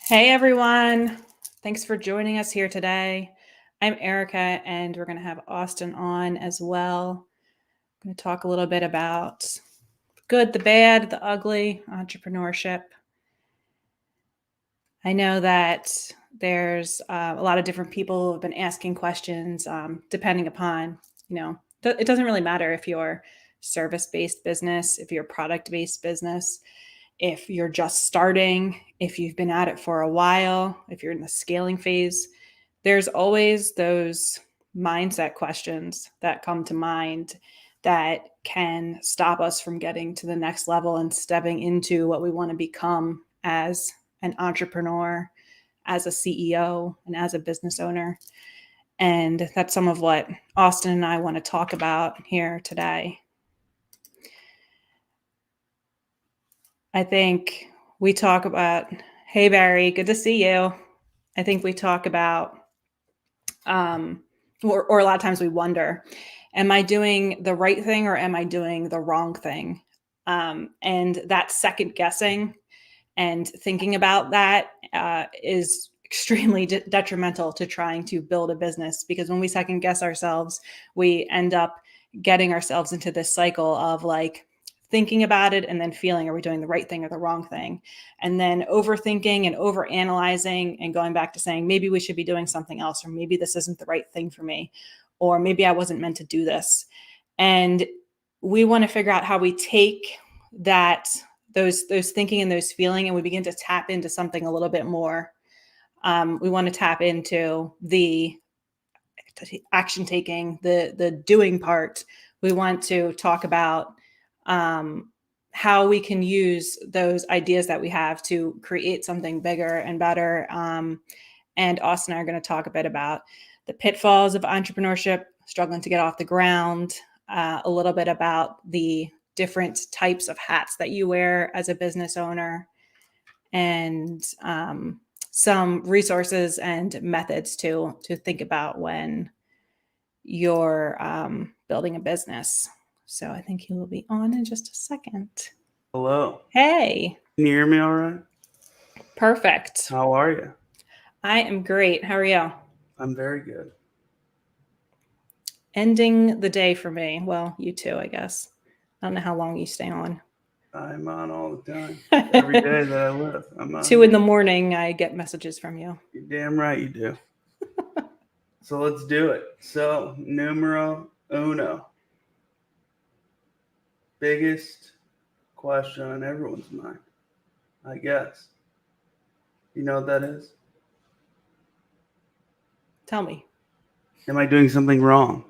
Hey everyone. Thanks for joining us here today. I'm Erica and we're going to have Austin on as well. I'm going to talk a little bit about good, the bad, the ugly, entrepreneurship. I know that there's a lot of different people who have been asking questions depending upon, it doesn't really matter if you're service-based business, if you're product-based business, if you're just starting, if you've been at it for a while, if you're in the scaling phase. There's always those mindset questions that come to mind that can stop us from getting to the next level and stepping into what we want to become as an entrepreneur, as a CEO, and as a business owner. And that's some of what Austin and I want to talk about here today. I think we talk about, hey, Barry, good to see you. I think we talk about, or a lot of times we wonder, am I doing the right thing or am I doing the wrong thing? And that second guessing and thinking about that is extremely detrimental to trying to build a business, because when we second guess ourselves, we end up getting ourselves into this cycle of like thinking about it and then feeling, are we doing the right thing or the wrong thing? And then overthinking and overanalyzing and going back to saying, maybe we should be doing something else, or maybe this isn't the right thing for me, or maybe I wasn't meant to do this. And we want to figure out how we take that, those thinking and those feeling, and we begin to tap into something a little bit more. We want to tap into the action taking, the doing part. We want to talk about how we can use those ideas that we have to create something bigger and better. And Austin and I are going to talk a bit about the pitfalls of entrepreneurship, struggling to get off the ground, a little bit about the different types of hats that you wear as a business owner, and some resources and methods to think about when you're building a business. So I think he will be on in just a second. Hello. Hey. Can you hear me all right? Perfect. How are you? I am great. How are you? I'm very good. Ending the day for me. Well, you too, I guess. I don't know how long you stay on. I'm on all the time. Every day that I live, I'm on. 2 a.m, I get messages from you. You're damn right you do. So let's do it. So, numero uno. Biggest question on everyone's mind, I guess. You know what that is? Tell me. Am I doing something wrong?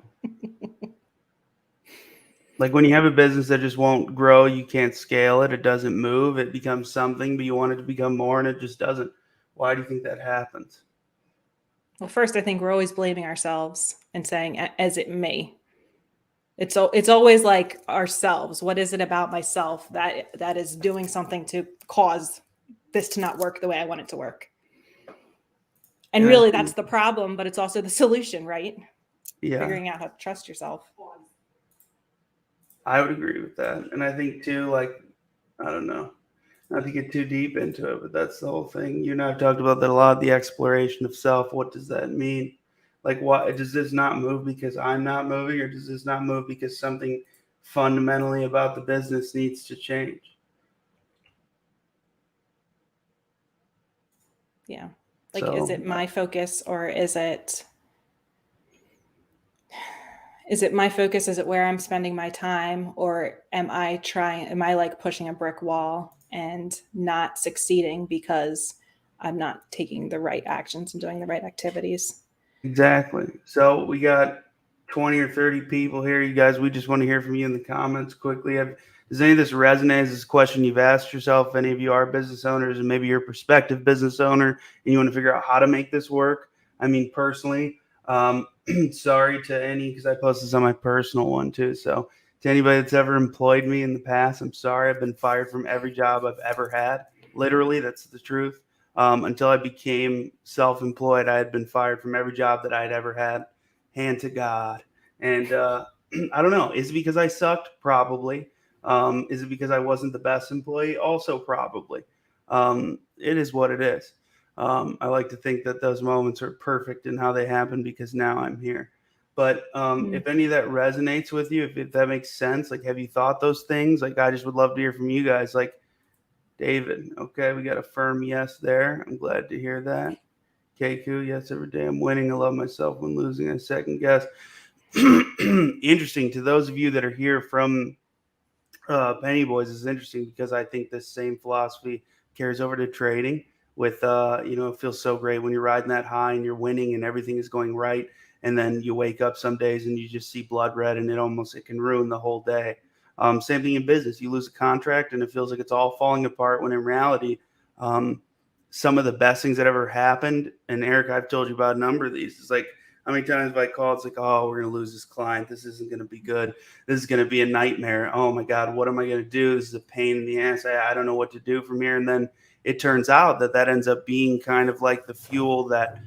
Like when you have a business that just won't grow, you can't scale it, it doesn't move, it becomes something, but you want it to become more and it just doesn't. Why do you think that happens? Well, first, I think we're always blaming ourselves and saying, as it may. It's always like ourselves. What is it about myself that is doing something to cause this to not work the way I want it to work? And really, that's the problem, but it's also the solution, right? Yeah. Figuring out how to trust yourself. I would agree with that. And I think too, like, I don't know, not to get too deep into it, but that's the whole thing. You and I have talked about that a lot, the exploration of self. What does that mean? Like, why does this not move because I'm not moving, or does this not move because something fundamentally about the business needs to change? Yeah. Like, is it my focus, or is it my focus? Is it where I'm spending my time, or am I like pushing a brick wall and not succeeding because I'm not taking the right actions and doing the right activities? Exactly. So we got 20 or 30 people here. You guys, we just want to hear from you in the comments quickly. Does any of this resonate? Is this a question you've asked yourself? If any of you are business owners, and maybe you're a prospective business owner and you want to figure out how to make this work? I mean, personally, sorry to any, because I posted this on my personal one too. So to anybody that's ever employed me in the past, I'm sorry. I've been fired from every job I've ever had. Literally, that's the truth. Until I became self-employed, I had been fired from every job that I'd ever had. Hand to God. And I don't know. Is it because I sucked? Probably. Is it because I wasn't the best employee? Also probably. It is what it is. I like to think that those moments are perfect in how they happen because now I'm here. But if any of that resonates with you, if that makes sense, like, have you thought those things? Like, I just would love to hear from you guys. Like, David, okay, we got a firm yes there. I'm glad to hear that. Keku, yes, every day I'm winning. I love myself when losing. I second guess. Interesting. To those of you that are here from Penny Boys, is interesting because I think this same philosophy carries over to trading. With it feels so great when you're riding that high and you're winning and everything is going right, and then you wake up some days and you just see blood red and it can ruin the whole day. Same thing in business. You lose a contract and it feels like it's all falling apart when in reality, um, some of the best things that ever happened. And Eric, I've told you about a number of these. It's like, how many times have I called? It's like, oh, we're going to lose this client. This isn't going to be good. This is going to be a nightmare. Oh my God, what am I going to do? This is a pain in the ass. I don't know what to do from here. And then it turns out that ends up being kind of like the fuel that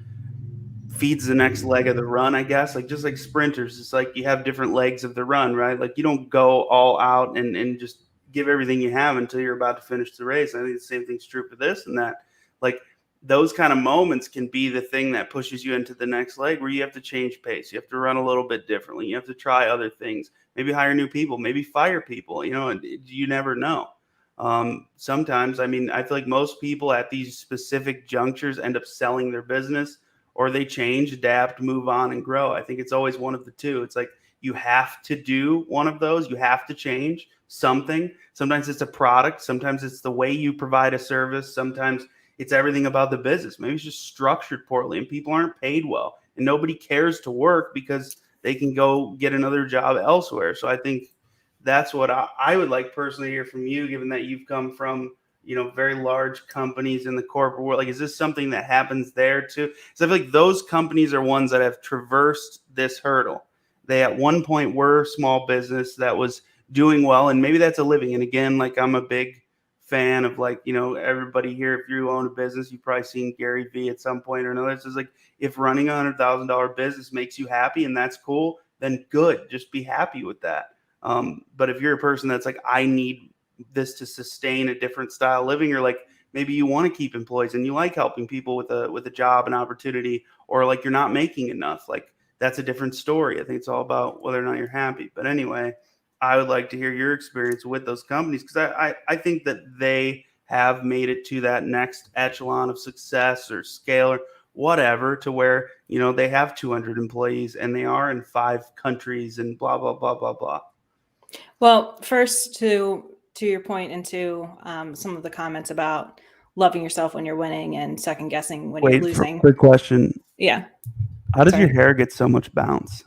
feeds the next leg of the run, I guess. Like, just like sprinters, it's like you have different legs of the run, right? Like, you don't go all out and just give everything you have until you're about to finish the race. I think the same thing's true for this and that. Like, those kind of moments can be the thing that pushes you into the next leg where you have to change pace. You have to run a little bit differently. You have to try other things, maybe hire new people, maybe fire people, you never know. Sometimes, I mean, I feel like most people at these specific junctures end up selling their business, or they change, adapt, move on, and grow. I think it's always one of the two. It's like you have to do one of those. You have to change something. Sometimes it's a product. Sometimes it's the way you provide a service. Sometimes it's everything about the business. Maybe it's just structured poorly and people aren't paid well and nobody cares to work because they can go get another job elsewhere. So I think that's what I would like personally to hear from you, given that you've come from, very large companies in the corporate world. Like, is this something that happens there too? So I feel like those companies are ones that have traversed this hurdle. They at one point were small business that was doing well, and maybe that's a living. And again, like, I'm a big fan of, like, everybody here, if you own a business, you've probably seen Gary Vee at some point or another. It's just like, if running a $100,000 business makes you happy and that's cool, then good. Just be happy with that. But if you're a person that's like, I need this to sustain a different style of living, or like maybe you want to keep employees and you like helping people with a job and opportunity, or like you're not making enough, like, that's a different story. I think it's all about whether or not you're happy. But anyway, I would like to hear your experience with those companies, because I think that they have made it to that next echelon of success or scale or whatever, to where, they have 200 employees and they are in 5 countries and blah, blah, blah, blah, blah. Well, first, to your point, and to some of the comments about loving yourself when you're winning and second guessing when you're losing. Quick question. Yeah. How does your hair get so much bounce?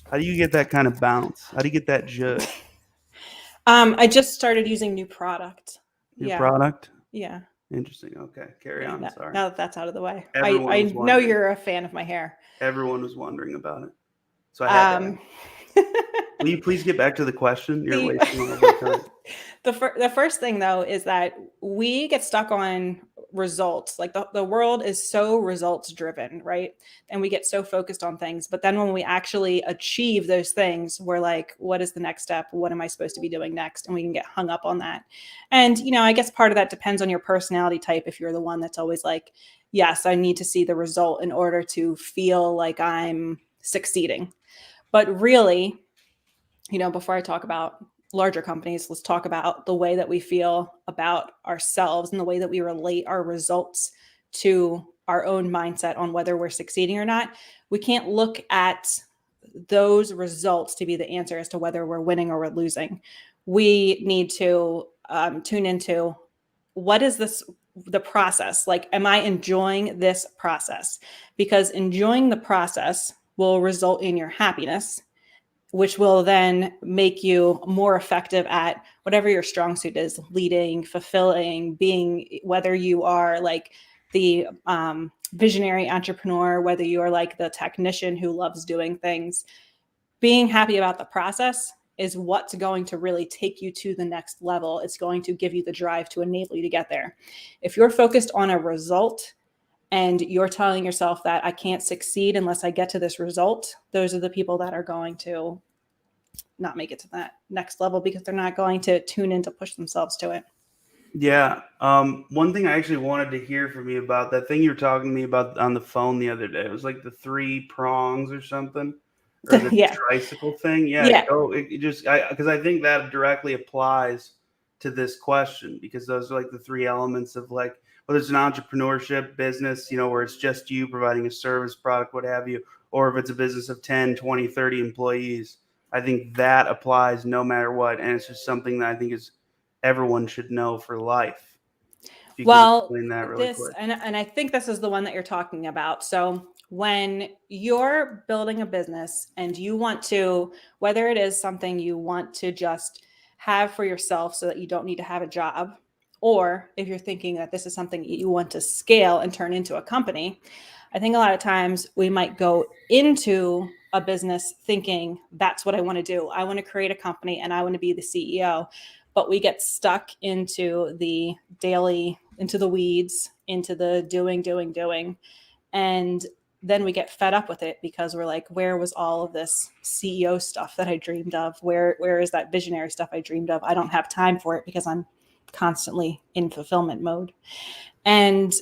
How do you get that kind of bounce? How do you get that zhuzh? I just started using new product. Product? Yeah. Interesting. Okay. Carry on. Sorry. Now that that's out of the way. I know you're a fan of my hair. Everyone was wondering about it. So I had to Will you please get back to the question? You're wasting all of our time. The first thing, though, is that we get stuck on results. Like, the world is so results driven, right? And we get so focused on things. But then when we actually achieve those things, we're like, what is the next step? What am I supposed to be doing next? And we can get hung up on that. And, I guess part of that depends on your personality type. If you're the one that's always like, yes, I need to see the result in order to feel like I'm succeeding. But really, before I talk about larger companies, let's talk about the way that we feel about ourselves and the way that we relate our results to our own mindset on whether we're succeeding or not. We can't look at those results to be the answer as to whether we're winning or we're losing. We need to tune into, what is the process? Like, am I enjoying this process? Because enjoying the process will result in your happiness, which will then make you more effective at whatever your strong suit is: leading, fulfilling, being, whether you are like the visionary entrepreneur, whether you are like the technician who loves doing things. Being happy about the process is what's going to really take you to the next level. It's going to give you the drive to enable you to get there. If you're focused on a result and you're telling yourself that I can't succeed unless I get to this result, those are the people that are going to not make it to that next level, because they're not going to tune in to push themselves to it. Yeah. One thing I actually wanted to hear from you about, that thing you were talking to me about on the phone the other day. It was like the three prongs or something, or the Yeah. tricycle thing. Yeah. Yeah. It just, because I think that directly applies to this question, because those are like the three elements of, like, whether it's an entrepreneurship business, where it's just you providing a service, product, what have you, or if it's a business of 10, 20, 30 employees. I think that applies no matter what. And it's just something that I think is everyone should know for life. If you could Well, explain that really this quick. and I think this is the one that you're talking about. So, when you're building a business and you want to, whether it is something you want to just have for yourself so that you don't need to have a job, or if you're thinking that this is something you want to scale and turn into a company, I think a lot of times we might go into a business thinking that's what I want to do. I want to create a company and I want to be the CEO. But we get stuck into the daily, into the weeds, into the doing. And then we get fed up with it because we're like, where was all of this CEO stuff that I dreamed of? Where is that visionary stuff I dreamed of? I don't have time for it because I'm constantly in fulfillment mode. And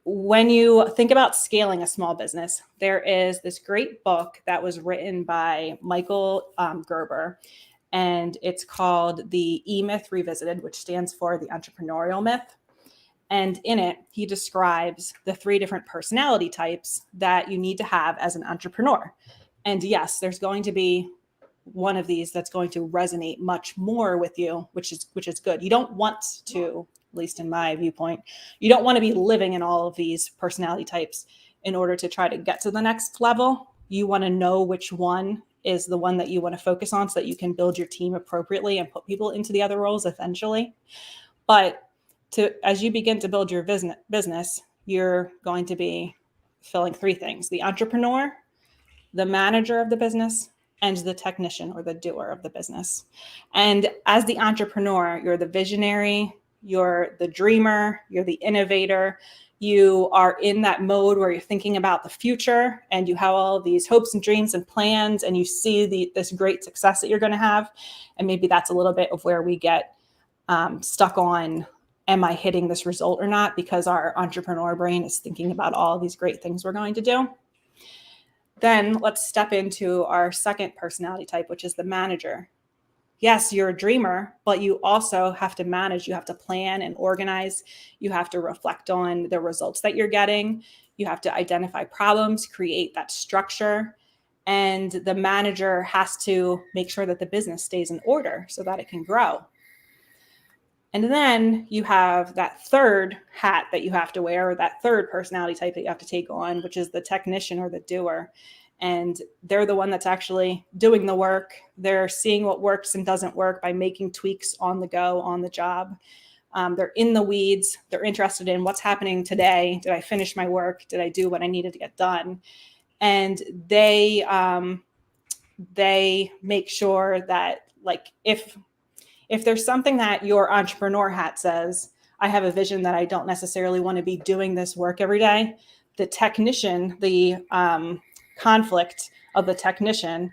when you think about scaling a small business, there is this great book that was written by Michael Gerber, and it's called The E Myth Revisited, which stands for the entrepreneurial myth. And in it, he describes the three different personality types that you need to have as an entrepreneur. And yes, there's going to be one of these that's going to resonate much more with you, which is good. You don't want to, at least in my viewpoint, you don't want to be living in all of these personality types in order to try to get to the next level. You want to know which one is the one that you want to focus on so that you can build your team appropriately and put people into the other roles eventually. But as you begin to build your business, you're going to be filling three things: the entrepreneur, the manager of the business, and the technician or the doer of the business. And as the entrepreneur, you're the visionary, you're the dreamer, you're the innovator. You are in that mode where you're thinking about the future and you have all these hopes and dreams and plans, and you see this great success that you're going to have. And maybe that's a little bit of where we get stuck on, am I hitting this result or not? Because our entrepreneur brain is thinking about all these great things we're going to do. Then let's step into our second personality type, which is the manager. Yes, you're a dreamer, but you also have to manage. You have to plan and organize. You have to reflect on the results that you're getting. You have to identify problems, create that structure. And the manager has to make sure that the business stays in order so that it can grow. And then you have that third hat that you have to wear, or that third personality type that you have to take on, which is the technician or the doer. And they're the one that's actually doing the work. They're seeing what works and doesn't work by making tweaks on the go, on the job. They're in the weeds. They're interested in what's happening today. Did I finish my work? Did I do what I needed to get done? And they make sure that, like, if there's something that your entrepreneur hat says, I have a vision that I don't necessarily want to be doing this work every day, the technician, the conflict of the technician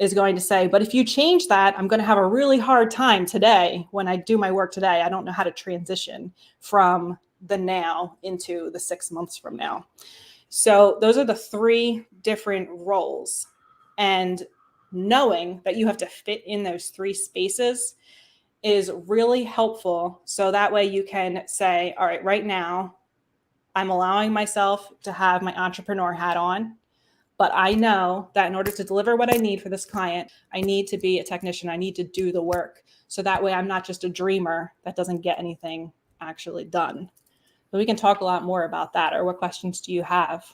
is going to say, but if you change that, I'm going to have a really hard time today when I do my work today. I don't know how to transition from the now into the 6 months from now. So those are the three different roles. And knowing that you have to fit in those three spaces is really helpful. So that way you can say, all right now, I'm allowing myself to have my entrepreneur hat on, but I know that in order to deliver what I need for this client, I need to be a technician. I need to do the work. So that way I'm not just a dreamer that doesn't get anything actually done. But we can talk a lot more about that. Or what questions do you have?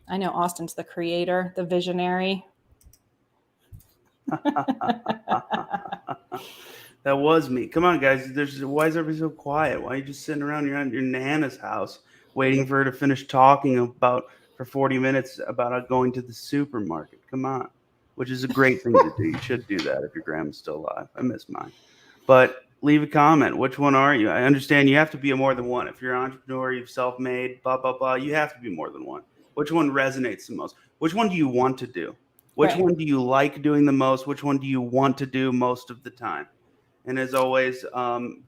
I know Austin's the creator, the visionary. That was me. Come on, guys. Why is everybody so quiet? Why are you just sitting around your Nana's house waiting for her to finish talking about for 40 minutes about going to the supermarket? Come on, which is a great thing to do. You should do that if your grandma's still alive. I miss mine. But leave a comment. Which one are you? I understand you have to be a more than one. If you're an entrepreneur, you've self-made, blah, blah, blah, you have to be more than one. Which one resonates the most? Which one do you want to do? Which Right. one do you like doing the most? Which one do you want to do most of the time? And as always,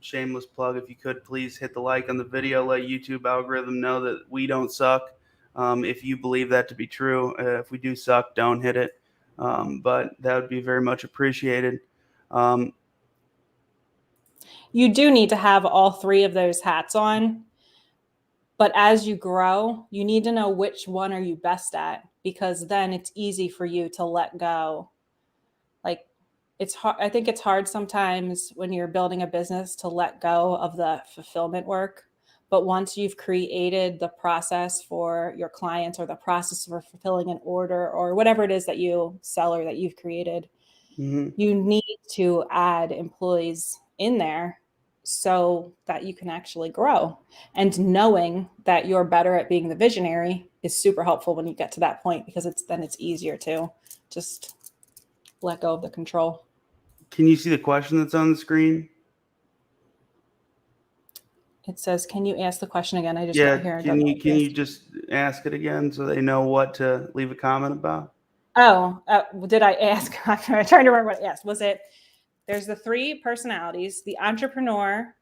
shameless plug, if you could please hit the like on the video, let YouTube algorithm know that we don't suck. If you believe that to be true, if we do suck, don't hit it. But that would be very much appreciated. You do need to have all three of those hats on. But as you grow, you need to know which one are you best at, because then it's easy for you to let go. Like, it's hard. I think it's hard sometimes when you're building a business to let go of the fulfillment work. But once you've created the process for your clients, or the process for fulfilling an order, or whatever it is that you sell or that you've created, Mm-hmm. you need to add employees in there so that you can actually grow. And knowing that you're better at being the visionary is super helpful when you get to that point, because it's easier to just let go of the control. Can you see the question that's on the screen? It says, can you ask the question again? I just got Yeah, here. can you just ask it again so they know what to leave a comment about? Oh, did I ask? I'm trying to remember what I asked. Was it, there's the three personalities: the entrepreneur,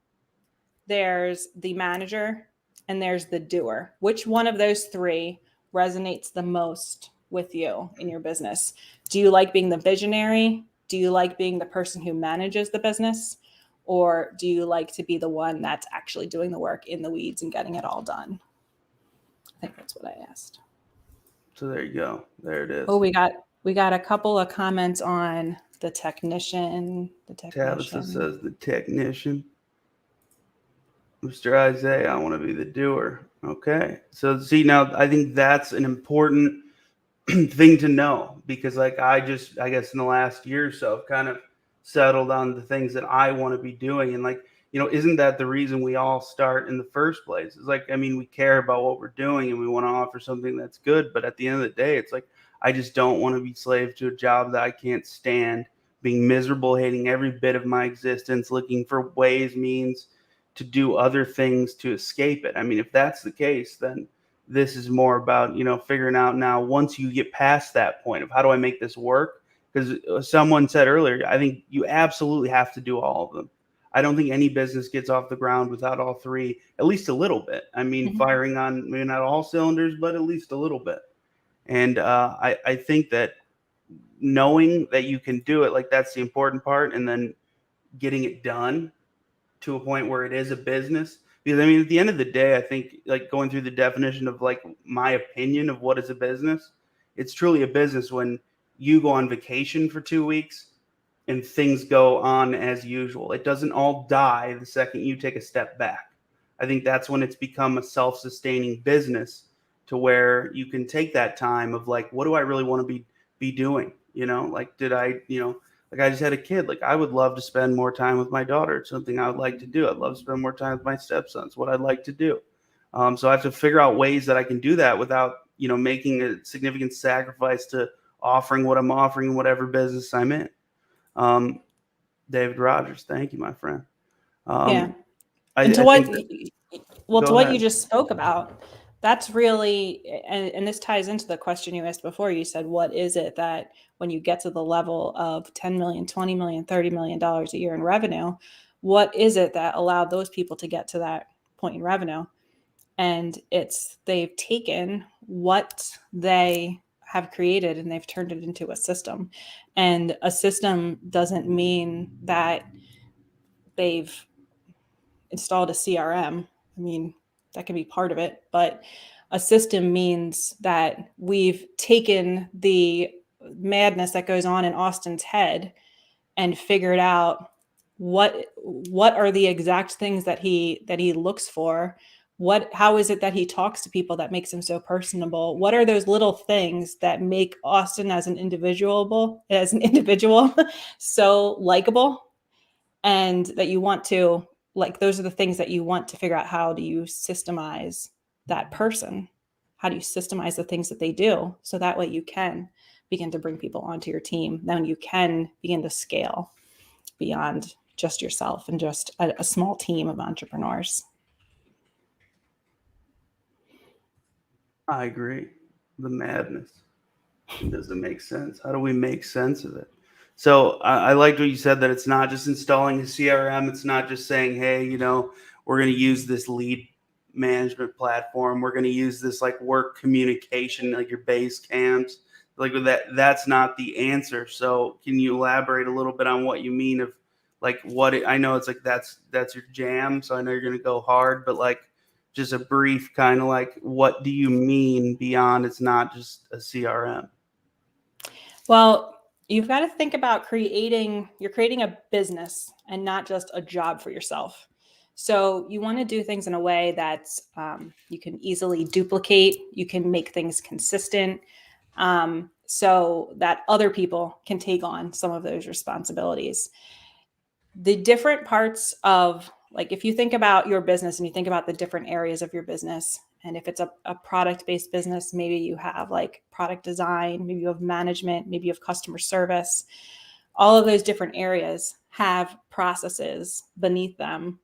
there's the manager, and there's the doer. Which one of those three resonates the most with you in your business? Do you like being the visionary? Do you like being the person who manages the business? Or do you like to be the one that's actually doing the work in the weeds and getting it all done? I think that's what I asked. So there you go. There it is. Oh, we got a couple of comments on the technician. Tabitha says the technician. Mr. Isaiah, I want to be the doer. Okay. So see, now I think that's an important thing to know, because like I guess in the last year or so I've kind of settled on the things that I want to be doing. And like, isn't that the reason we all start in the first place? It's like, I mean, we care about what we're doing and we want to offer something that's good. But at the end of the day, it's like, I just don't want to be slave to a job that I can't stand, being miserable, hating every bit of my existence, looking for ways, means to do other things to escape it. I mean, if that's the case, then this is more about, figuring out now, once you get past that point of how do I make this work? Because someone said earlier, I think you absolutely have to do all of them. I don't think any business gets off the ground without all three, at least a little bit. I mean, firing on maybe not all cylinders, but at least a little bit. And I think that knowing that you can do it, like that's the important part, and then getting it done to a point where it is a business. Because I mean, at the end of the day, I think like going through the definition of like my opinion of what is a business, it's truly a business when you go on vacation for 2 weeks and things go on as usual. It doesn't all die the second you take a step back. I think that's when it's become a self-sustaining business, to where you can take that time of like, what do I really want to be doing? Like, did I, like I just had a kid. Like I would love to spend more time with my daughter. It's something I would like to do. I'd love to spend more time with my stepsons. What I'd like to do. So I have to figure out ways that I can do that without, making a significant sacrifice to offering what I'm offering in whatever business I'm in. David Rogers, thank you, my friend. Yeah. I, And to I what, think that, well, to go what you ahead. just spoke about, that's really, and this ties into the question you asked before. You said, what is it that when you get to the level of 10 million, 20 million, $30 million a year in revenue, what is it that allowed those people to get to that point in revenue? And it's, they've taken what they have created and they've turned it into a system. And a system doesn't mean that they've installed a CRM. I mean, that can be part of it, but a system means that we've taken the madness that goes on in Austin's head and figured out what are the exact things that he looks for. How is it that he talks to people that makes him so personable? What are those little things that make Austin as an individual so likable, and that you want to, like, those are the things that you want to figure out. How do you systemize that person? How do you systemize the things that they do, so that way you can begin to bring people onto your team? Then you can begin to scale beyond just yourself and just a small team of entrepreneurs. I agree. The madness. Does it make sense? How do we make sense of it? So I liked what you said, that it's not just installing a CRM. It's not just saying, hey, we're going to use this lead management platform. We're going to use this like work communication, like your base camps. Like that's not the answer. So can you elaborate a little bit on what you mean of like I know it's like that's your jam. So I know you're going to go hard, but like just a brief kind of like, what do you mean beyond it's not just a CRM? Well, you've got to think about you're creating a business and not just a job for yourself. So you want to do things in a way that you can easily duplicate, you can make things consistent, so that other people can take on some of those responsibilities. The different parts of, like, if you think about your business and you think about the different areas of your business, and if it's a product-based business, maybe you have like product design, maybe you have management, maybe you have customer service. All of those different areas have processes beneath them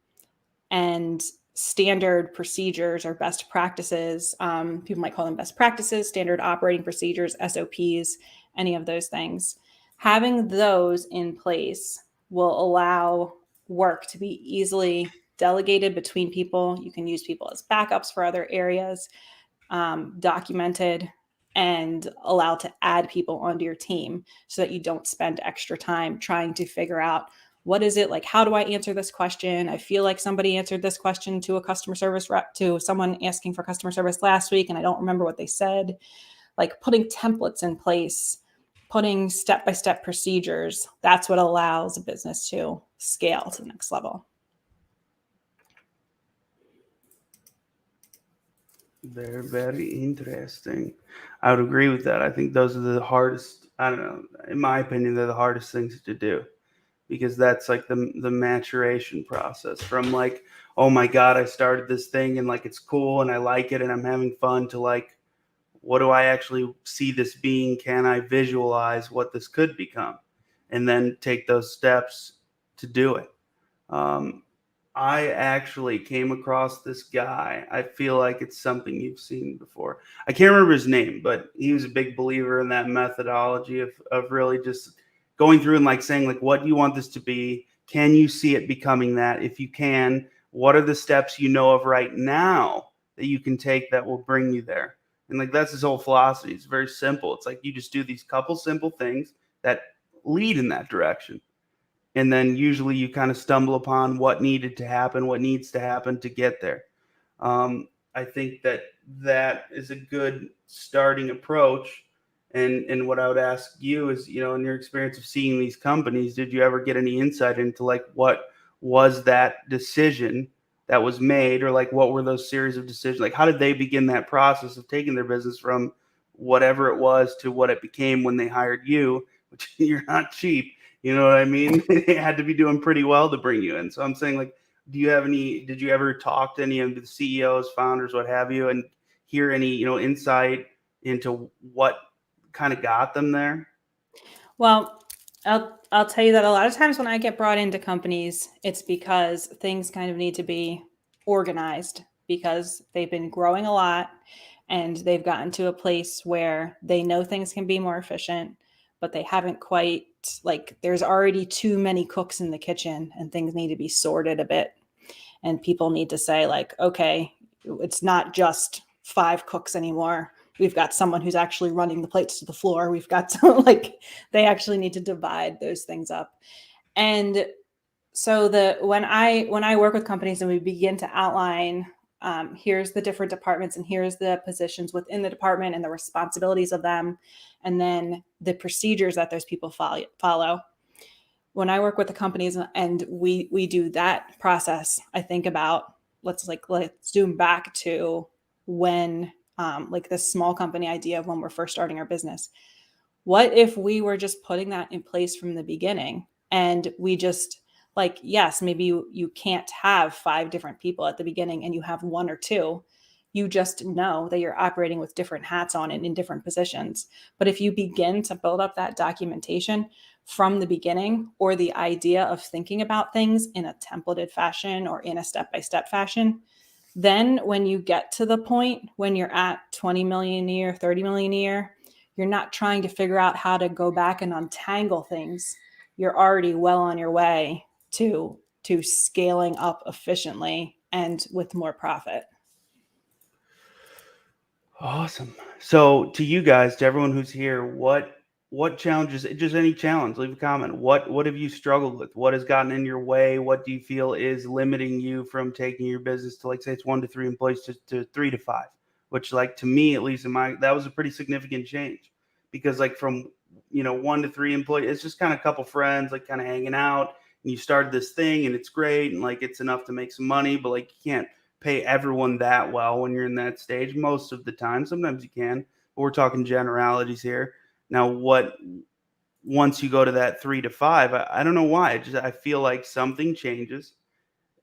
and standard procedures or best practices. People might call them best practices, standard operating procedures, SOPs, any of those things. Having those in place will allow work to be easily delegated between people. You can use people as backups for other areas, documented, and allow to add people onto your team so that you don't spend extra time trying to figure out, what is it like, how do I answer this question? I feel like somebody answered this question to a customer service rep, to someone asking for customer service last week, and I don't remember what they said. Like, putting templates in place, putting step-by-step procedures, that's what allows a business to scale to the next level. Very, very interesting. I would agree with that. I think those are the hardest, I don't know, in my opinion, they're the hardest things to do, because that's like the maturation process from like, oh my God, I started this thing and like it's cool and I like it and I'm having fun, to like, what do I actually see this being? Can I visualize what this could become? And then take those steps to do it. Um, I actually came across this guy. I feel like it's something you've seen before. I can't remember his name, but he was a big believer in that methodology of really just going through and like saying, like, what do you want this to be? Can you see it becoming that? If you can, what are the steps you know of right now that you can take that will bring you there? And like that's his whole philosophy. It's very simple. It's like you just do these couple simple things that lead in that direction, and then usually you kind of stumble upon what needed to happen, what needs to happen to get there. I think that is a good starting approach. And what I would ask you is, in your experience of seeing these companies, did you ever get any insight into like what was that decision that was made, or like what were those series of decisions? Like how did they begin that process of taking their business from whatever it was to what it became when they hired you, which you're not cheap. You know what I mean? They had to be doing pretty well to bring you in. So I'm saying, like, did you ever talk to any of the CEOs, founders, what have you, and hear any, insight into what kind of got them there? Well, I'll tell you that a lot of times when I get brought into companies, it's because things kind of need to be organized, because they've been growing a lot and they've gotten to a place where they know things can be more efficient, but they haven't quite, like, there's already too many cooks in the kitchen and things need to be sorted a bit. And people need to say, like, okay, it's not just 5 cooks anymore. We've got someone who's actually running the plates to the floor. We've got some, like, they actually need to divide those things up. And so when I work with companies and we begin to outline, here's the different departments and here's the positions within the department and the responsibilities of them, and then the procedures that those people follow. When I work with the companies and we do that process, I think about, let's zoom back to when, like, this small company idea of when we're first starting our business. What if we were just putting that in place from the beginning, and we just, like, yes, maybe you can't have 5 different people at the beginning and you have 1 or 2. You just know that you're operating with different hats on and in different positions. But if you begin to build up that documentation from the beginning, or the idea of thinking about things in a templated fashion or in a step-by-step fashion, then when you get to the point when you're at 20 million a year, 30 million a year, you're not trying to figure out how to go back and untangle things. You're already well on your way to scaling up efficiently and with more profit. Awesome. So to you guys, to everyone who's here, what challenges, just any challenge, leave a comment. What have you struggled with? What has gotten in your way? What do you feel is limiting you from taking your business to, like, say it's 1 to 3 employees to 3 to 5, which, like, to me, at least in my, that was a pretty significant change, because like from, 1 to 3 employees, it's just kind of a couple friends, like kind of hanging out, and you started this thing and it's great. And like, it's enough to make some money, but like you can't pay everyone that well when you're in that stage most of the time. Sometimes you can, but we're talking generalities here. Now, what once you go to that 3 to 5, I don't know why. I feel like something changes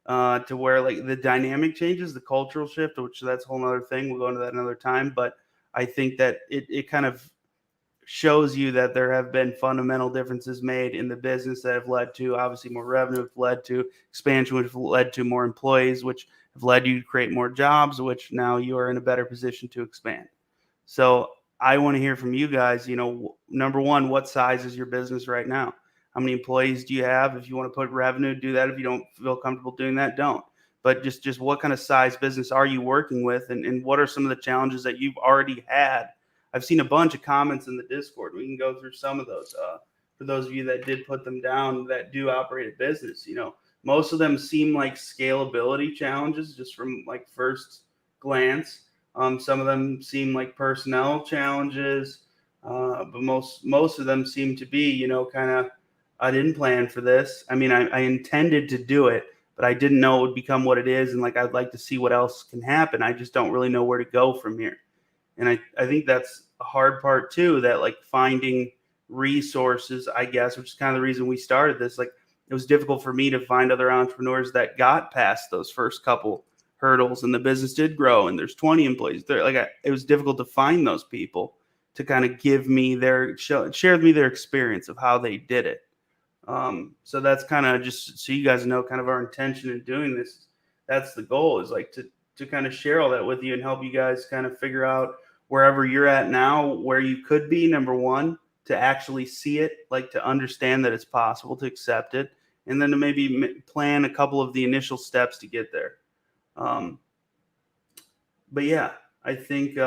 to where like the dynamic changes, the cultural shift, which that's a whole other thing. We'll go into that another time. But I think that it kind of shows you that there have been fundamental differences made in the business that have led to obviously more revenue, have led to expansion, which have led to more employees, which have led you to create more jobs, which now you are in a better position to expand. So I want to hear from you guys. Number one, what size is your business right now? How many employees do you have? If you want to put revenue, do that. If you don't feel comfortable doing that, don't. But just what kind of size business are you working with, and what are some of the challenges that you've already had? I've seen a bunch of comments in the Discord. We can go through some of those. For those of you that did put them down that do operate a business, most of them seem like scalability challenges just from like first glance. Some of them seem like personnel challenges, but most of them seem to be, kind of, I didn't plan for this. I mean, I intended to do it, but I didn't know it would become what it is, and like I'd like to see what else can happen. I just don't really know where to go from here. And I think that's a hard part too, that like finding resources, I guess, which is kind of the reason we started this. Like, it was difficult for me to find other entrepreneurs that got past those first couple hurdles and the business did grow and there's 20 employees there. It was difficult to find those people to kind of give me share with me their experience of how they did it. So that's kind of, just so you guys know, kind of our intention in doing this. That's the goal, is like to kind of share all that with you and help you guys kind of figure out wherever you're at now, where you could be, number one, to actually see it, like to understand that it's possible, to accept it, and then to maybe plan a couple of the initial steps to get there. But yeah, I think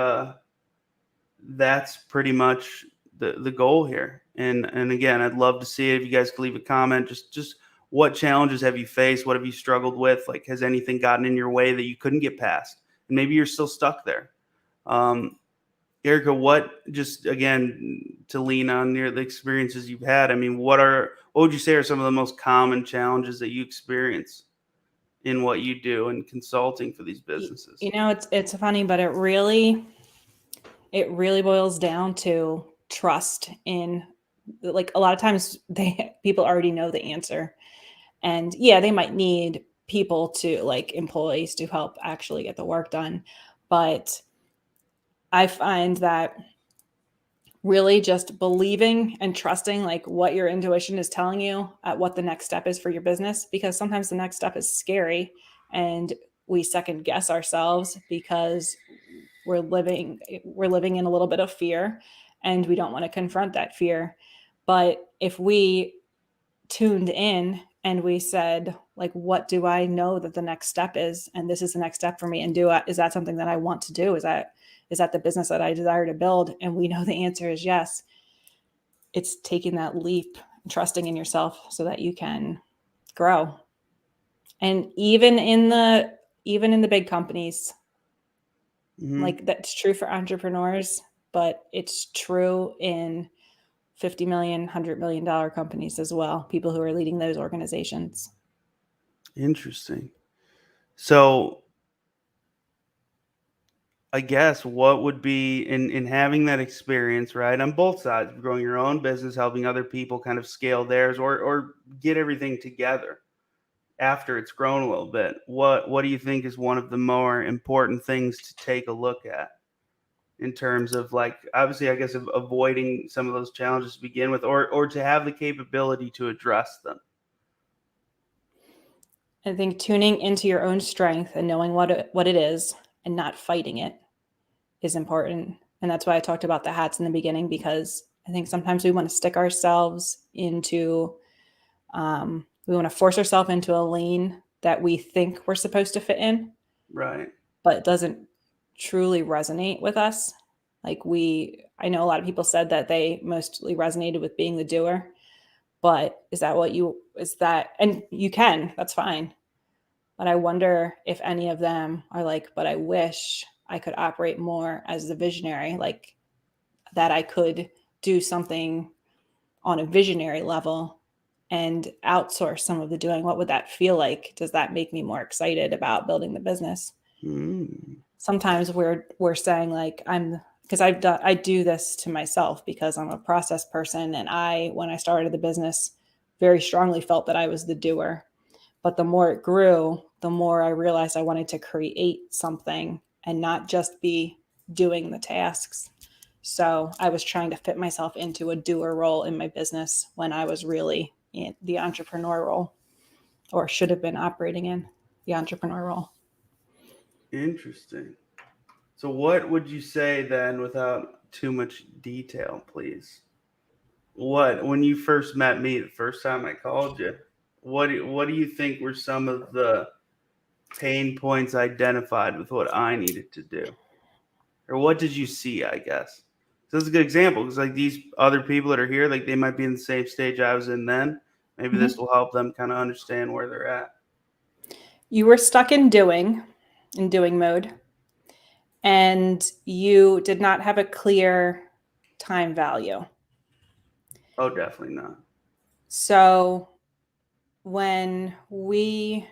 that's pretty much the goal here. And again, I'd love to see it. If you guys could leave a comment, just what challenges have you faced? What have you struggled with? Like, has anything gotten in your way that you couldn't get past? And maybe you're still stuck there. Erica, what, just again, to lean on the experiences you've had, I mean, what would you say are some of the most common challenges that you experience in what you do in consulting for these businesses? It's funny, but it really boils down to trust in, like, a lot of times people already know the answer, and yeah, they might need people to, like, employees to help actually get the work done. But I find that really just believing and trusting, like, what your intuition is telling you at what the next step is for your business, because sometimes the next step is scary and we second guess ourselves because we're living in a little bit of fear and we don't want to confront that fear. But if we tuned in and we said, like, what do I know that the next step is, and this is the next step for me, and is that something that I want to do? Is that the business that I desire to build? And we know the answer is yes. It's taking that leap, trusting in yourself so that you can grow. And even in the big companies, like, that's true for entrepreneurs, but it's true in 50 million, $100 million companies as well, people who are leading those organizations. Interesting. So I guess what would be in having that experience, right, on both sides, growing your own business, helping other people kind of scale theirs, or get everything together after it's grown a little bit. What do you think is one of the more important things to take a look at in terms of, like, obviously, I guess, of avoiding some of those challenges to begin with, or to have the capability to address them? I think tuning into your own strength and knowing what it is and not fighting it is important. And that's why I talked about the hats in the beginning, because I think sometimes we want to stick ourselves into, we want to force ourselves into a lane that we think we're supposed to fit in, Right. but it doesn't truly resonate with us. Like I know a lot of people said that they mostly resonated with being the doer, but is that, and you can, that's fine. But I wonder if any of them are like, but I wish I could operate more as the visionary, like that I could do something on a visionary level and outsource some of the doing. What would that feel like? Does that make me more excited about building the business? Sometimes we're saying like, because I do this to myself because I'm a process person, and when I started the business, very strongly felt that I was the doer. But the more it grew, the more I realized I wanted to create something and not just be doing the tasks. So I was trying to fit myself into a doer role in my business when I was really in the entrepreneur role, or should have been operating in the entrepreneur role. Interesting. So what would you say then, without too much detail, please? When you first met me the first time I called you, what do you think were some of the pain points identified with what I needed to do? Or what did you see, I guess? So that's a good example, because like these other people that are here, like they might be in the same stage I was in then. Maybe this Mm-hmm. will help them kind of understand where they're at. You were stuck in doing mode, and you did not have a clear time value. Oh, definitely not. So when we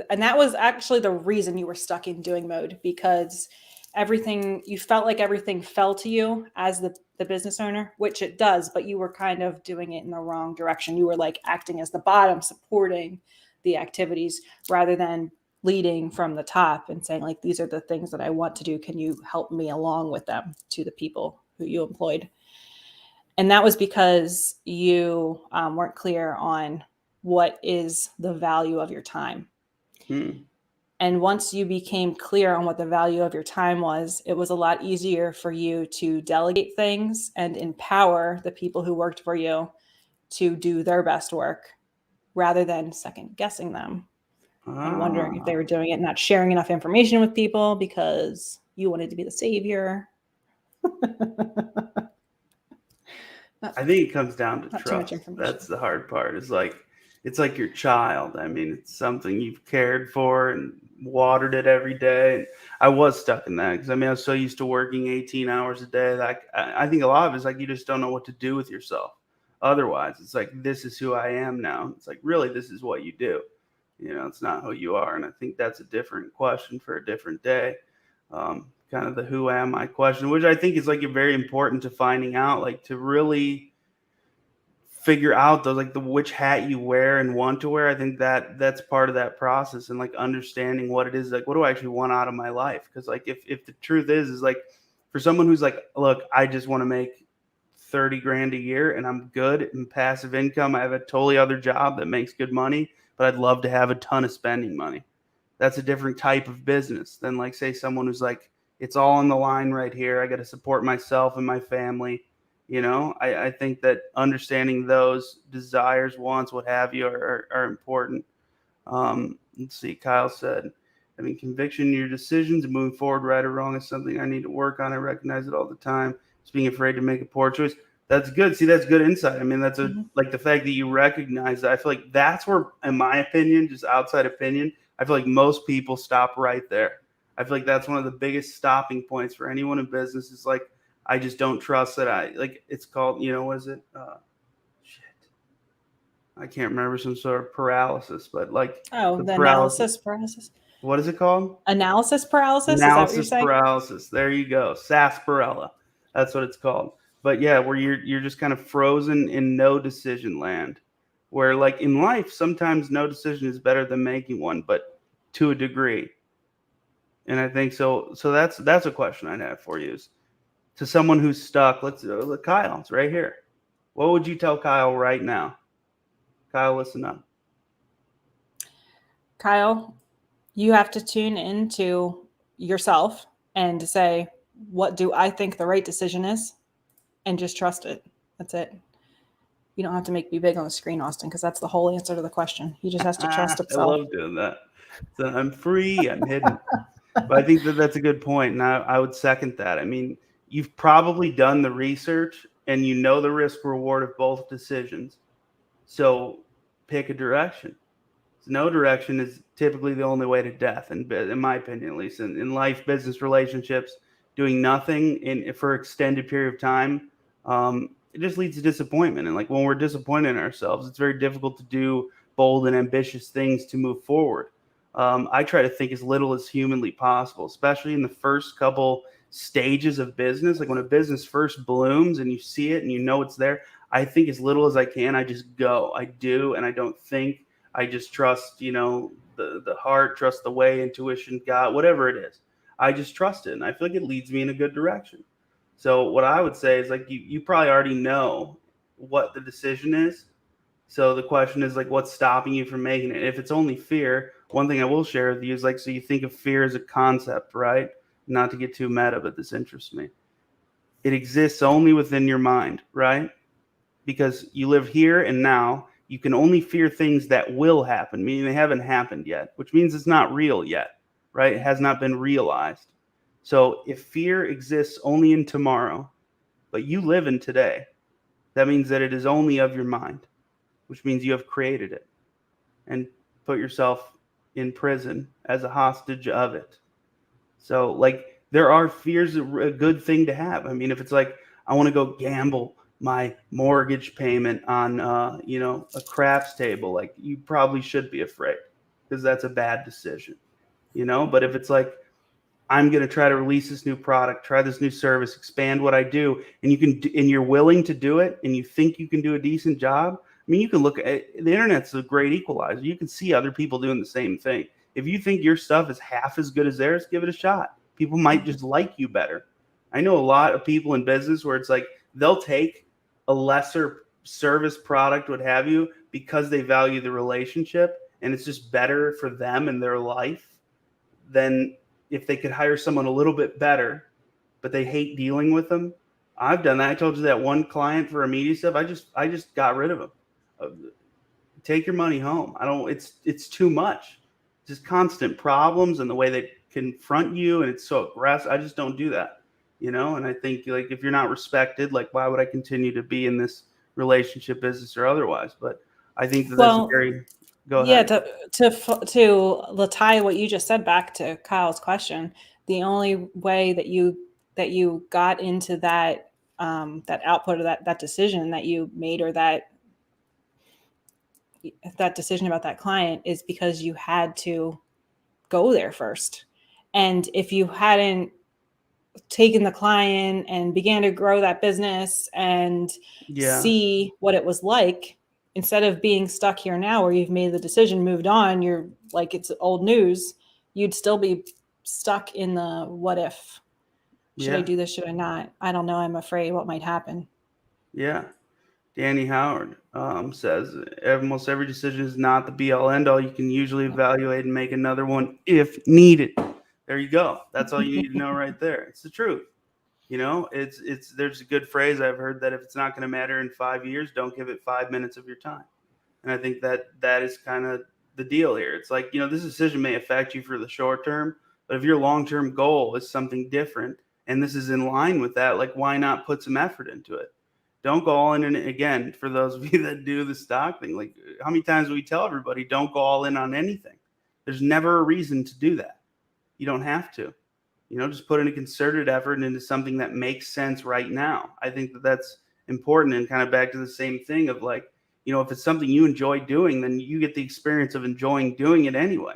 and that was actually the reason you were stuck in doing mode, because you felt like everything fell to you as the business owner, which it does, but you were kind of doing it in the wrong direction. You were like acting as the bottom, supporting the activities rather than leading from the top and saying like, these are the things that I want to do. Can you help me along with them, to the people who you employed? And that was because you weren't clear on what is the value of your time. Hmm. And once you became clear on what the value of your time was, it was a lot easier for you to delegate things and empower the people who worked for you to do their best work, rather than second guessing them and wondering if they Ah. were doing it, not sharing enough information with people because you wanted to be the savior. not, I think it comes down to not too much trust. information. That's the hard part. It's like your child. I mean, it's something you've cared for and watered it every day. And I was stuck in that because I mean, I was so used to working 18 hours a day. Like I think a lot of it's like you just don't know what to do with yourself. Otherwise, it's like this is who I am now. It's like really this is what you do. It's not who you are. And I think that's a different question for a different day. Kind of the who am I question, which I think is like very important to finding out, like to really figure out those like the which hat you wear and want to wear. I think that's part of that process, and like understanding what it is, like what do I actually want out of my life? Because like if the truth is like for someone who's like, look, I just want to make 30 grand a year and I'm good in passive income. I have a totally other job that makes good money, but I'd love to have a ton of spending money. That's a different type of business than like say someone who's like, it's all on the line right here. I got to support myself and my family. I think that understanding those desires, wants, what have you, are important. Let's see. Kyle said, having conviction in your decisions and moving forward, right or wrong, is something I need to work on. I recognize it all the time. Just being afraid to make a poor choice. That's good. See, that's good insight. I mean, that's like the fact that you recognize that. I feel like that's where, in my opinion, just outside opinion, I feel like most people stop right there. I feel like that's one of the biggest stopping points for anyone in business is like, I just don't trust that it's called, what is it? Shit. I can't remember, some sort of paralysis, but like Oh, the the paralysis. analysis paralysis. What is it called? Analysis paralysis? Is that what you're Analysis saying? paralysis. There you go. Sarsaparilla. That's what it's called. But yeah, where you're just kind of frozen in no decision land. Where like in life, sometimes no decision is better than making one, but to a degree. And I think so. So that's a question I'd have for you is to someone who's stuck. Let's look, Kyle. It's right here. What would you tell Kyle right now? Kyle, listen up. Kyle, you have to tune into yourself and say, what do I think the right decision is, and just trust it. That's it. You don't have to make me big on the screen, Austin, because that's the whole answer to the question. He just has to trust I himself. love doing that. So I'm free, I'm hidden. But I think that that's a good point, and I would second that. I mean, you've probably done the research and you know the risk reward of both decisions. So pick a direction. So no direction is typically the only way to death, in my opinion, at least in life, business, relationships. Doing nothing for extended period of time, it just leads to disappointment. And like when we're disappointed in ourselves, it's very difficult to do bold and ambitious things to move forward. I try to think as little as humanly possible, especially in the first couple stages of business. Like when a business first blooms and you see it and you know it's there, I think as little as I can. I just go, I do, and I don't think. I just trust, the heart, trust the way, intuition, God, whatever it is. I just trust it, and I feel like it leads me in a good direction. So what I would say is like you probably already know what the decision is. So the question is like, what's stopping you from making it? If it's only fear, one thing I will share with you is like, so you think of fear as a concept, right? Not to get too meta, but this interests me. It exists only within your mind, right? Because you live here and now. You can only fear things that will happen, meaning they haven't happened yet, which means it's not real yet, right? It has not been realized. So if fear exists only in tomorrow, but you live in today, that means that it is only of your mind, which means you have created it and put yourself in prison as a hostage of it. So, like, there are fears, a good thing to have. I mean, if it's like, I want to go gamble my mortgage payment on, a craps table, like, you probably should be afraid because that's a bad decision. But if it's like, I'm going to try to release this new product, try this new service, expand what I do, and and you're willing to do it, and you think you can do a decent job. I mean, you can look at the internet's a great equalizer. You can see other people doing the same thing. If you think your stuff is half as good as theirs, give it a shot. People might just like you better. I know a lot of people in business where it's like they'll take a lesser service, product, what have you, because they value the relationship and it's just better for them and their life than if they could hire someone a little bit better, but they hate dealing with them. I've done that. I told you that one client for immediate stuff. I just got rid of him. Uh, Take your money home. I don't. It's too much. Just constant problems and the way they confront you, and it's so aggressive. I just don't do that. And I think like if you're not respected, like why would I continue to be in this relationship, business, or otherwise? But I think that that's a Well, very. Go yeah, ahead. to tie what you just said back to Kyle's question, the only way that you got into that output of that decision that you made, or that decision about that client, is because you had to go there first. And if you hadn't taken the client and began to grow that business and Yeah. see what it was like, instead of being stuck here now where you've made the decision, moved on, you're like, it's old news, you'd still be stuck in the what if. Should I Yeah. do this? Should I not? I don't know. I'm afraid what might happen. Yeah. Danny Howard says almost every decision is not the be all end all. You can usually evaluate and make another one if needed. There you go. That's all you need to know right there. It's the truth. It's there's a good phrase I've heard that if it's not going to matter in 5 years, don't give it 5 minutes of your time. And I think that is kind of the deal here. It's like, this decision may affect you for the short term, but if your long term goal is something different and this is in line with that, like why not put some effort into it? Don't go all in. And again, for those of you that do the stock thing, like how many times do we tell everybody don't go all in on anything? There's never a reason to do that. You don't have to. Just put in a concerted effort into something that makes sense right now. I think that that's important, and kind of back to the same thing of like, if it's something you enjoy doing, then you get the experience of enjoying doing it anyway,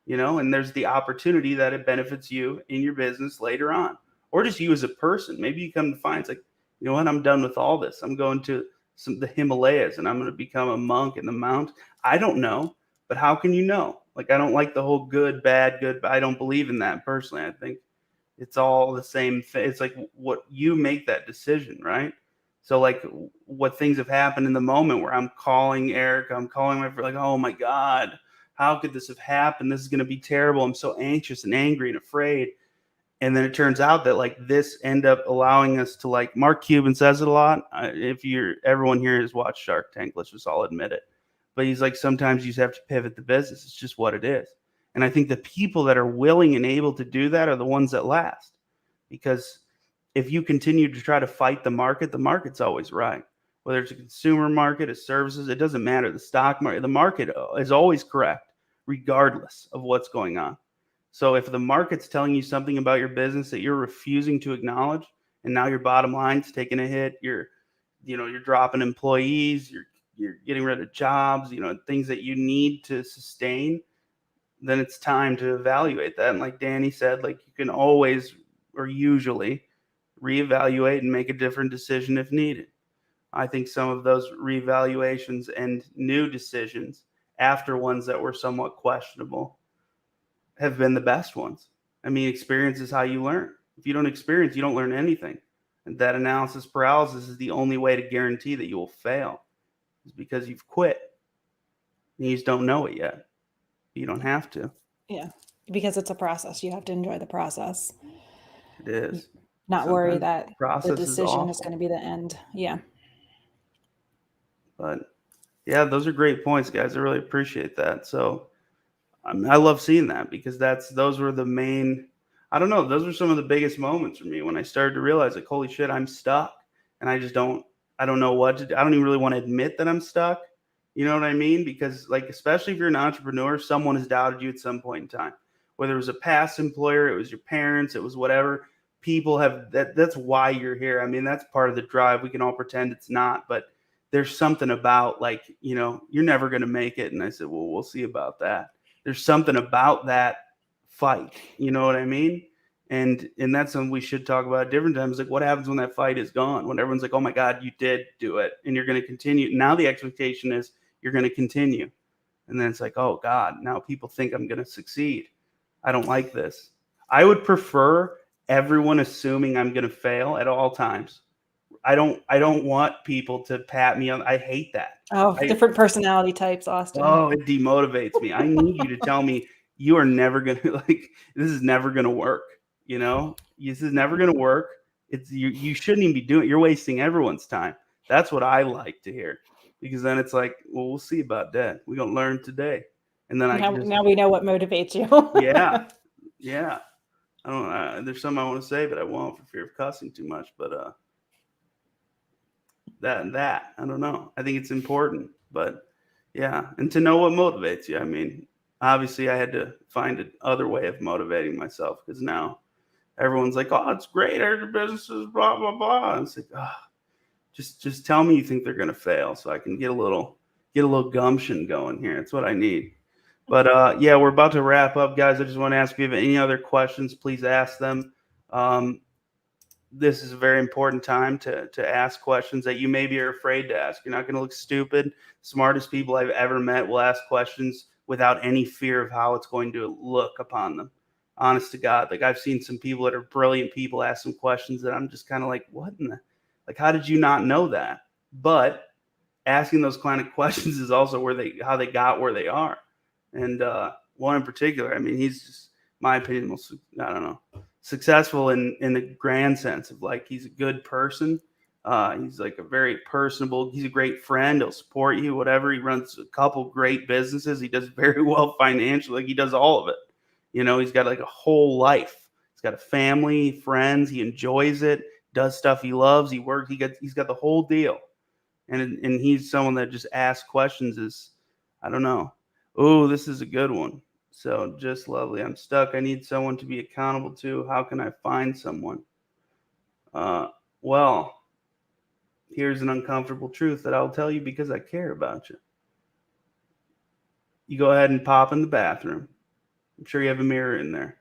and there's the opportunity that it benefits you in your business later on, or just you as a person. Maybe you come to find it's like, you know what, I'm done with all this. I'm going to the Himalayas and I'm going to become a monk in the mountains. I don't know, but how can you know? Like, I don't like the whole good, bad, good. I don't believe in that personally. I think it's all the same thing. It's like what you make that decision, right? So like what things have happened in the moment where I'm calling Eric, I'm calling my friend, like, oh my God, how could this have happened? This is going to be terrible. I'm so anxious and angry and afraid. And then it turns out that like this end up allowing us to, like, Mark Cuban says it a lot. If you're everyone here has watched Shark Tank, let's just all admit it. But he's like, sometimes you just have to pivot the business. It's just what it is. And I think the people that are willing and able to do that are the ones that last. Because if you continue to try to fight the market's always right. Whether it's a consumer market, a services, it doesn't matter. The stock market, the market is always correct, regardless of what's going on. So if the market's telling you something about your business that you're refusing to acknowledge, and now your bottom line's taking a hit, you're dropping employees, you're getting rid of jobs, things that you need to sustain, then it's time to evaluate that. And like Danny said, like, you can always, or usually, reevaluate and make a different decision if needed. I think some of those reevaluations and new decisions after ones that were somewhat questionable have been the best ones. I mean, experience is how you learn. If you don't experience, you don't learn anything. And that analysis paralysis is the only way to guarantee that you will fail, is because you've quit. And you just don't know it yet. You don't have to. Yeah, because it's a process. You have to enjoy the process. It is. Not worry Sometimes that the process is decision is awful. going to be the end. Yeah. But yeah, those are great points, guys. I really appreciate that. So I love seeing that, because those were the main. I don't know. Those were some of the biggest moments for me when I started to realize, like, holy shit, I'm stuck, and I just don't. I don't know what to do. I don't even really want to admit that I'm stuck. You know what I mean? Because, like, especially if you're an entrepreneur, someone has doubted you at some point in time. Whether it was a past employer, it was your parents, it was whatever. People have that. That's why you're here. I mean, that's part of the drive. We can all pretend it's not, but there's something about, like, you're never going to make it. And I said, well, we'll see about that. There's something about that fight. You know what I mean? And that's something we should talk about at different times. Like, what happens when that fight is gone? When everyone's like, oh my God, you did do it, and you're going to continue. Now the expectation is you're going to continue. And then it's like, oh God, now people think I'm going to succeed. I don't like this. I would prefer everyone assuming I'm going to fail at all times. I don't want people to pat me on. I hate that. Oh, different personality types, Austin. It demotivates me. I need you to tell me you are never going to, like, this is never going to work. This is never going to work. It's you shouldn't even be doing it. You're wasting everyone's time. That's what I like to hear, because then it's like, well, we'll see about that. We're going to learn today. And then Now we know what motivates you. yeah. Yeah. I don't there's something I want to say, but I won't for fear of cussing too much. But that I don't know. I think it's important, but yeah, and to know what motivates you. I mean, obviously, I had to find another way of motivating myself, because now everyone's like, "Oh, it's great, our business is blah blah blah." And it's like, oh, just tell me you think they're gonna fail, so I can get a little gumption going here. That's what I need. But yeah, we're about to wrap up, guys. I just want to ask if you have any other questions, please ask them. This is a very important time to ask questions that you maybe are afraid to ask. You're not going to look stupid. Smartest people I've ever met will ask questions without any fear of how it's going to look upon them. Honest to God, like, I've seen some people that are brilliant people ask some questions that I'm just kind of like, what in the, like, how did you not know that? But asking those kind of questions is also how they got where they are. And one in particular, I mean, he's just, my opinion, most, I don't know, successful in the grand sense of, like, he's a good person. He's like a very personable, he's a great friend. He'll support you, whatever. He runs a couple great businesses. He does very well financially. Like, he does all of it. He's got like a whole life. He's got a family, friends. He enjoys it, does stuff he loves. He works. He's got the whole deal. And he's someone that just asks questions is, I don't know. Oh, this is a good one. So, just lovely. I'm stuck. I need someone to be accountable to. How can I find someone? Well, here's an uncomfortable truth that I'll tell you because I care about you. You go ahead and pop in the bathroom. I'm sure you have a mirror in there.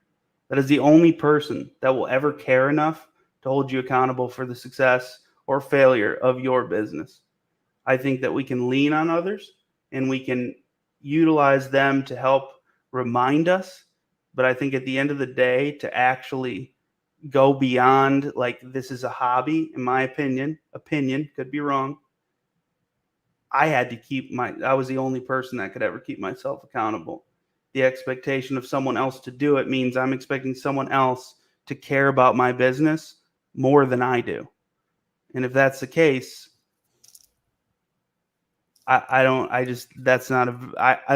That is the only person that will ever care enough to hold you accountable for the success or failure of your business. I think that we can lean on others and we can utilize them to help remind us. But I think at the end of the day, to actually go beyond, like, this is a hobby, in my opinion, could be wrong. I was the only person that could ever keep myself accountable. The expectation of someone else to do it means I'm expecting someone else to care about my business more than I do. And if that's the case, that's not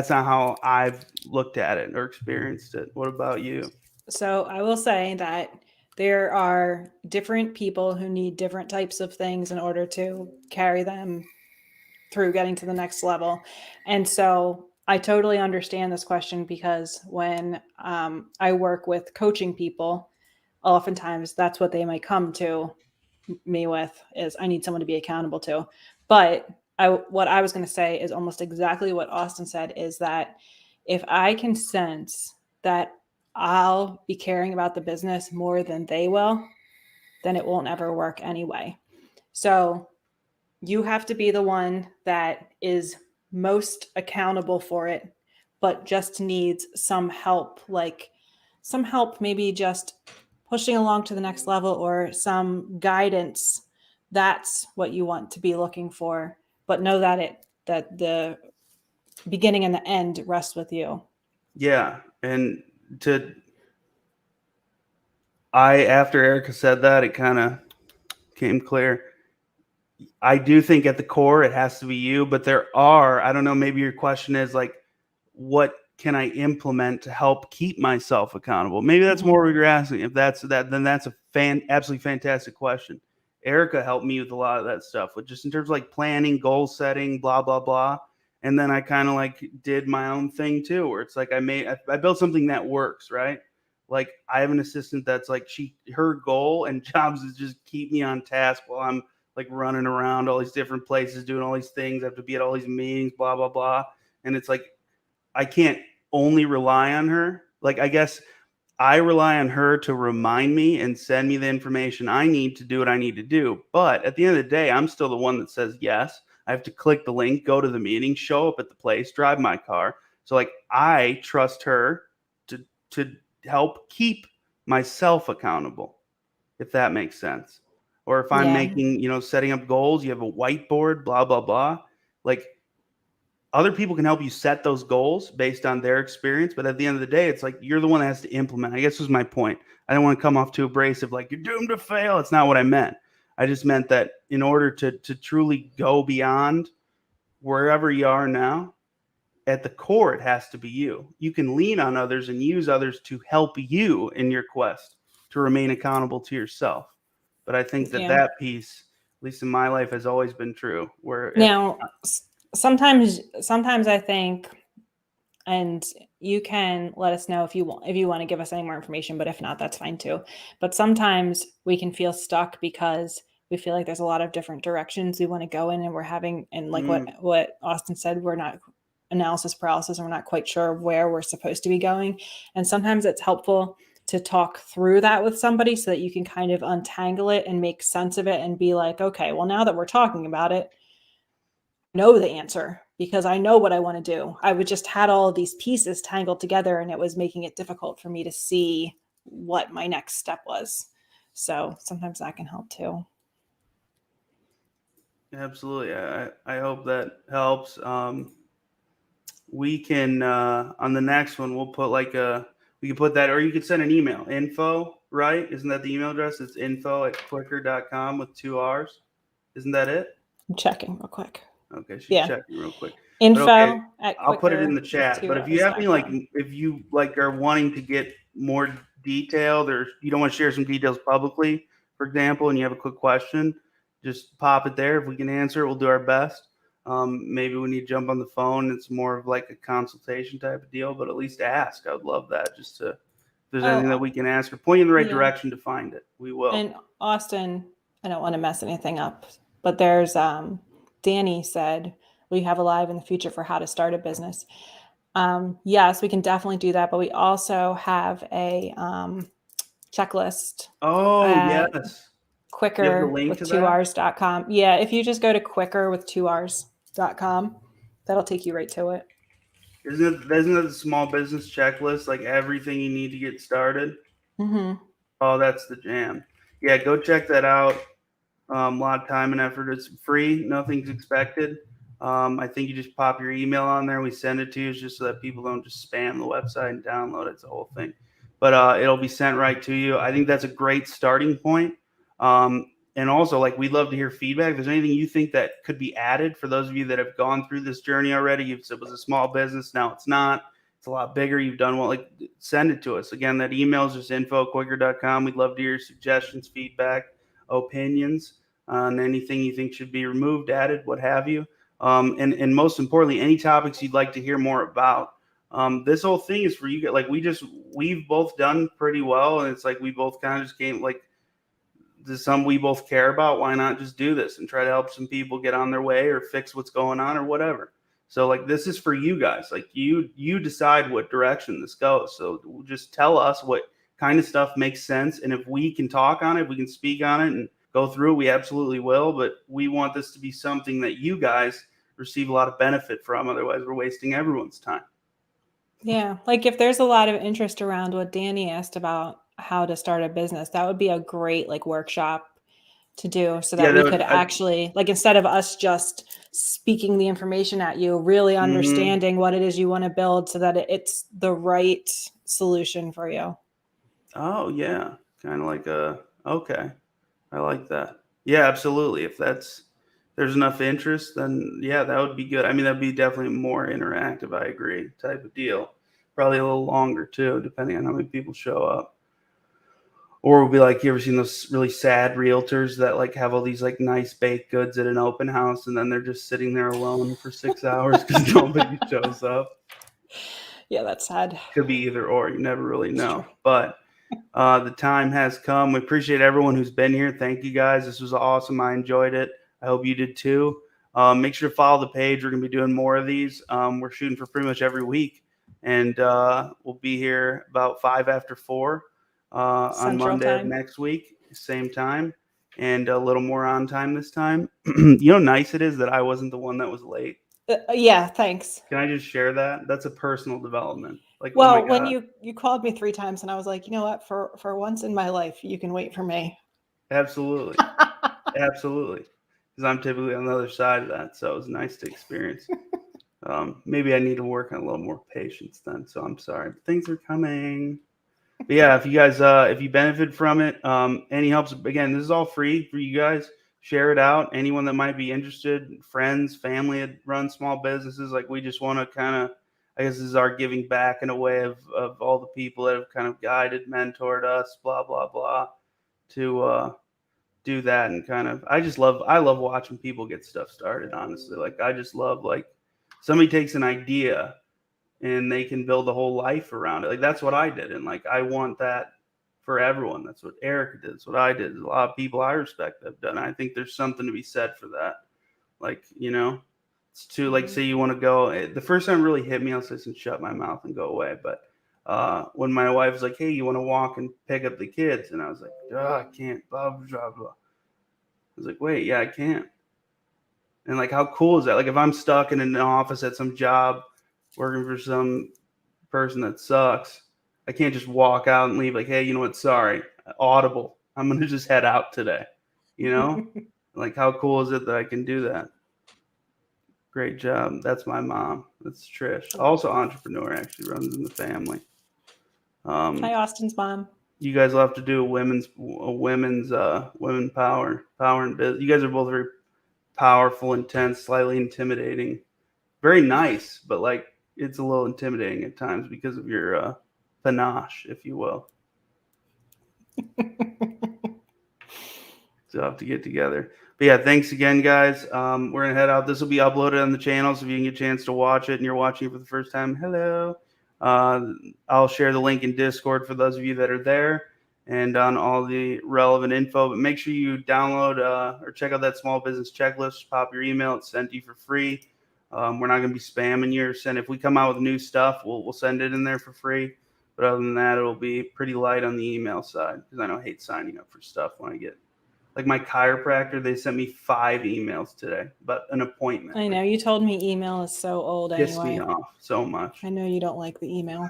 how I've looked at it or experienced it. What about you? So I will say that there are different people who need different types of things in order to carry them through getting to the next level. And so I totally understand this question, because when I work with coaching people, oftentimes that's what they might come to me with is, I need someone to be accountable to. But what I was going to say is almost exactly what Austin said, is that if I can sense that I'll be caring about the business more than they will, then it won't ever work anyway. So you have to be the one that is most accountable for it, but just needs some help, maybe just pushing along to the next level or some guidance. That's what you want to be looking for. But know that the beginning and the end rests with you. Yeah. And after Erica said that, it kind of came clear. I do think at the core it has to be you, but I don't know, maybe your question is like, what can I implement to help keep myself accountable? Maybe that's more what you're asking. If that's that, then that's a absolutely fantastic question. Erica helped me with a lot of that stuff, with just in terms of like planning, goal setting, blah, blah, blah. And then I kind of like did my own thing too, where it's like I built something that works, right? Like I have an assistant that's like her goal and jobs is just keep me on task while I'm like running around all these different places, doing all these things. I have to be at all these meetings, blah, blah, blah. And it's like, I can't only rely on her. Like, I guess I rely on her to remind me and send me the information I need to do what I need to do. But at the end of the day, I'm still the one that says yes. I have to click the link, go to the meeting, show up at the place, drive my car. So like I trust her to help keep myself accountable, if that makes sense. Or if I'm Yeah. making, setting up goals, you have a whiteboard, blah, blah, blah. Like other people can help you set those goals based on their experience, but at the end of the day, it's like you're the one that has to implement. I guess was my point. I didn't want to come off too abrasive, like you're doomed to fail. It's not what I meant. I just meant that in order to truly go beyond wherever you are now, at the core, it has to be you. You can lean on others and use others to help you in your quest to remain accountable to yourself. But I think that piece, at least in my life, has always been true. Now, sometimes I think, and you can let us know if you want to give us any more information, but if not, that's fine too. But sometimes we can feel stuck because we feel like there's a lot of different directions we want to go in, and we're having, and like what Austin said, we're not analysis paralysis, and we're not quite sure where we're supposed to be going. And sometimes it's helpful to talk through that with somebody so that you can kind of untangle it and make sense of it and be like, okay, well, now that we're talking about it, I know the answer because I know what I want to do. I would just had all of these pieces tangled together, and it was making it difficult for me to see what my next step was. So sometimes that can help too. Absolutely. I hope that helps. We can, on the next one, we'll put we can put that, or you could send an email, info, right? Isn't that the email address? It's info@clicker.com with 2 R's. Isn't that it? I'm checking real quick. Okay. She's checking real quick. Info at I'll put it in the chat. But if you have any, if you are wanting to get more detailed, or you don't want to share some details publicly, for example, and you have a quick question, just pop it there. If we can answer it, we'll do our best. Maybe we need to jump on the phone. It's more of like a consultation type of deal, but at least ask. I would love that. Just if there's anything that we can ask or point you in the right direction to find it, we will. And Austin, I don't want to mess anything up, but there's Danny said, will you have a live in the future for how to start a business? Yes, we can definitely do that, but we also have a checklist. Oh, yes. Quicker with 2Rs.com. Yeah, if you just go to quicker with 2Rs.com, that'll take you right to it. Isn't it the small business checklist, like everything you need to get started? Mm-hmm. Oh, that's the jam. Yeah, go check that out. A lot of time and effort. It's free. Nothing's expected. I think you just pop your email on there. We send it to you just so that people don't just spam the website and download it. It's the whole thing. but it'll be sent right to you. I think that's a great starting point. And also, like, we'd love to hear feedback. If there's anything you think that could be added for those of you that have gone through this journey already, you've said it was a small business, now it's not. It's a lot bigger. You've done well. Like, send it to us. Again, that email is just info@quaker.com. We'd love to hear your suggestions, feedback, opinions on anything you think should be removed, added, what have you. And most importantly, any topics you'd like to hear more about. This whole thing is for you. Like, we've both done pretty well, and it's like we both kind of just came like, this is something we both care about. Why not just do this and try to help some people get on their way or fix what's going on or whatever. So, like, this is for you guys. Like, you decide what direction this goes. So just tell us what kind of stuff makes sense, and if we can talk on it, we can speak on it and go through it, we absolutely will. But we want this to be something that you guys receive a lot of benefit from. Otherwise, we're wasting everyone's time. Yeah, like if there's a lot of interest around what Danny asked about how to start a business, that would be a great like workshop to do so that we could actually, like, instead of us just speaking the information at you, really understanding what it is you want to build so that it's the right solution for you. Oh, yeah. Kind of like okay. I like that. Yeah, absolutely. If there's enough interest, then yeah, that would be good. I mean, that'd be definitely more interactive. I agree, type of deal. Probably a little longer too, depending on how many people show up. Or we'll be like, you ever seen those really sad realtors that like have all these like nice baked goods at an open house, and then they're just sitting there alone for 6 hours because nobody shows up? Yeah, that's sad. Could be either or. You never really know. But the time has come. We appreciate everyone who's been here. Thank you guys. This was awesome. I enjoyed it. I hope you did too. Make sure to follow the page. We're going to be doing more of these. We're shooting for pretty much every week. And we'll be here about 5 after 4 on Monday of next week, same time, and a little more on time this time. You know how nice it is that I wasn't the one that was late? Yeah, thanks. Can I just share that? That's a personal development. Like, well, oh my God. when you called me 3 times and I was like, you know what, for once in my life, you can wait for me. Absolutely. Absolutely. Because I'm typically on the other side of that. So it was nice to experience. Maybe I need to work on a little more patience then. So I'm sorry. But things are coming. But yeah, if you guys, if you benefit from it, any helps, again, this is all free for you guys. Share it out. Anyone that might be interested, friends, family that run small businesses, like, we just want to kind of, I guess this is our giving back in a way of all the people that have kind of guided, mentored us, blah, blah, blah, to do that. And kind of, I love watching people get stuff started, honestly. Like, I just love, like, somebody takes an idea and they can build a whole life around it. Like, that's what I did. And like, I want that for everyone. That's what Erica did. That's what I did. There's a lot of people I respect have done. I think there's something to be said for that. Like, you know, it's to, like, say you want to go, the first time it really hit me, I'll say, and shut my mouth and go away. But when my wife was like, hey, you want to walk and pick up the kids? And I was like, I can't, blah, blah, blah. I was like, wait, yeah, I can't. And like, how cool is that? Like, if I'm stuck in an office at some job working for some person that sucks, I can't just walk out and leave like, hey, you know what? Sorry, audible. I'm going to just head out today. You know, like, how cool is it that I can do that? Great job. That's my mom. That's Trish. Also entrepreneur, actually runs in the family. Hi, Austin's mom. You guys will have to do a women power and business. You guys are both very powerful, intense, slightly intimidating, very nice, but like, it's a little intimidating at times because of your panache, if you will. So I'll have to get together. But yeah, thanks again, guys. We're going to head out. This will be uploaded on the channel, so if you can get a chance to watch it and you're watching it for the first time, hello. I'll share the link in Discord for those of you that are there and on all the relevant info. But make sure you download or check out that small business checklist. Pop your email. It's sent to you for free. We're not going to be spamming you or send. If we come out with new stuff, we'll send it in there for free. But other than that, it'll be pretty light on the email side, because I know I hate signing up for stuff when I get, like, my chiropractor, they sent me 5 emails today, but an appointment. I know, you told me email is so old anyway. Pissed me off so much. I know you don't like the email.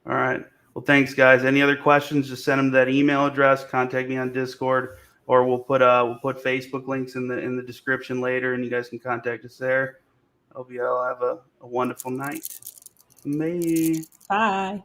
All right. Well, thanks, guys. Any other questions, just send them to that email address. Contact me on Discord, or we'll put Facebook links in the description later, and you guys can contact us there. Hope you all have a wonderful night. Bye. Bye.